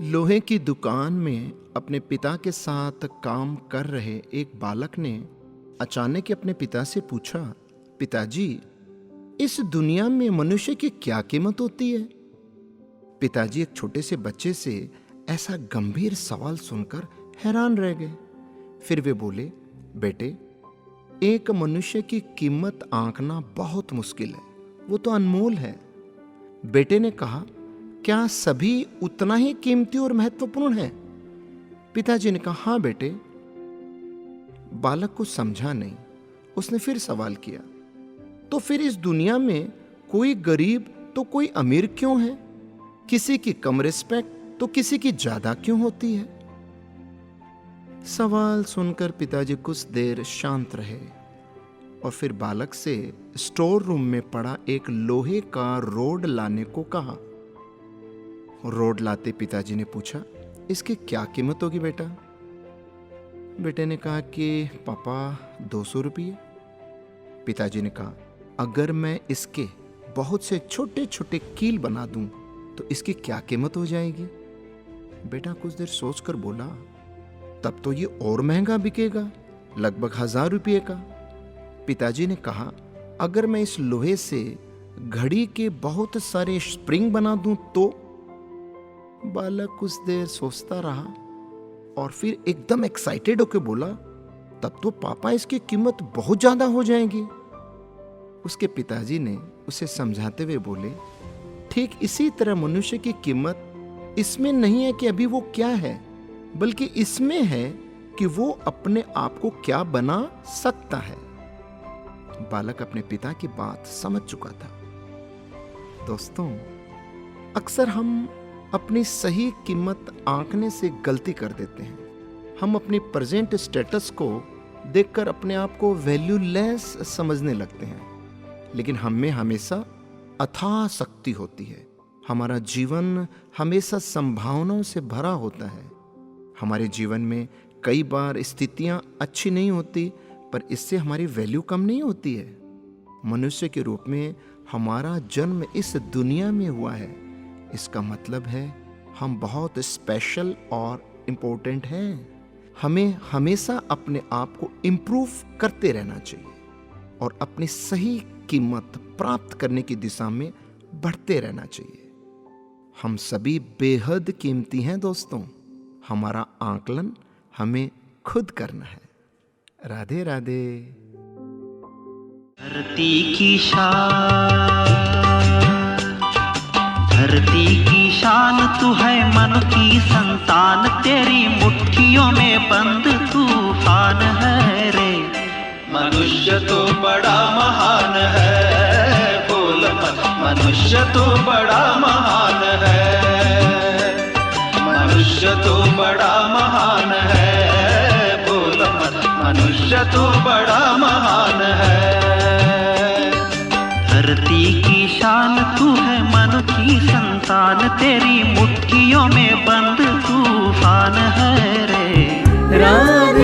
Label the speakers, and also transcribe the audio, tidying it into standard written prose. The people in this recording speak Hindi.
Speaker 1: लोहे की दुकान में अपने पिता के साथ काम कर रहे एक बालक ने अचानक अपने पिता से पूछा, पिताजी, इस दुनिया में मनुष्य की क्या कीमत होती है? पिताजी एक छोटे से बच्चे से ऐसा गंभीर सवाल सुनकर हैरान रह गए। फिर वे बोले, बेटे, एक मनुष्य की कीमत आंकना बहुत मुश्किल है, वो तो अनमोल है। बेटे ने कहा, क्या सभी उतना ही कीमती और महत्वपूर्ण है? पिताजी ने कहा, हाँ बेटे। बालक को समझा नहीं। उसने फिर सवाल किया, तो फिर इस दुनिया में कोई गरीब तो कोई अमीर क्यों है? किसी की कम रिस्पेक्ट तो किसी की ज्यादा क्यों होती है? सवाल सुनकर पिताजी कुछ देर शांत रहे और फिर बालक से स्टोर रूम में पड़ा एक लोहे का रोड लाने को कहा। रोड लाते पिताजी ने पूछा, इसकी क्या कीमत होगी बेटा? बेटे ने कहा कि पापा 200 रुपये। पिताजी ने कहा, अगर मैं इसके बहुत से छोटे छोटे कील बना दूं तो इसकी क्या कीमत हो जाएगी? बेटा कुछ देर सोचकर बोला, तब तो ये और महंगा बिकेगा, लगभग 1000 रुपये का। पिताजी ने कहा, अगर मैं इस लोहे से घड़ी के बहुत सारे स्प्रिंग बना दूं तो? बालक कुछ देर सोचता रहा और फिर एकदम एक्साइटेड होकर बोला, तब तो पापा इसकी कीमत बहुत ज्यादा हो जाएगी। उसके पिताजी ने उसे समझाते हुए बोले, ठीक इसी तरह मनुष्य की कीमत इसमें नहीं है कि अभी वो क्या है, बल्कि इसमें है कि वो अपने आप को क्या बना सकता है। बालक अपने पिता की बात समझ चुका था। दोस्तों, अक्सर हम अपनी सही कीमत आंकने से गलती कर देते हैं। हम अपनी प्रेजेंट स्टेटस को देखकर अपने आप को वैल्यूलेस समझने लगते हैं, लेकिन हम में हमेशा अथाह शक्ति होती है। हमारा जीवन हमेशा संभावनाओं से भरा होता है। हमारे जीवन में कई बार स्थितियां अच्छी नहीं होती, पर इससे हमारी वैल्यू कम नहीं होती है। मनुष्य के रूप में हमारा जन्म इस दुनिया में हुआ है, इसका मतलब है हम बहुत स्पेशल और इम्पोर्टेंट हैं। हमें हमेशा अपने आप को इम्प्रूव करते रहना चाहिए और अपनी सही कीमत प्राप्त करने की दिशा में बढ़ते रहना चाहिए। हम सभी बेहद कीमती हैं दोस्तों। हमारा आकलन हमें खुद करना है। राधे राधे।
Speaker 2: धरती की शान तू है, मन की संतान, तेरी मुट्ठियों में बंद तूफान है रे।
Speaker 3: मनुष्य तो बड़ा महान है, बोल मत, मनुष्य तो बड़ा महान है। मनुष्य तो बड़ा महान है, बोल मत, मनुष्य तो बड़ा महान है।
Speaker 2: धरती की शान तू है, मन की संतान, तेरी मुट्ठियों में बंद तूफान है रे।
Speaker 4: राधे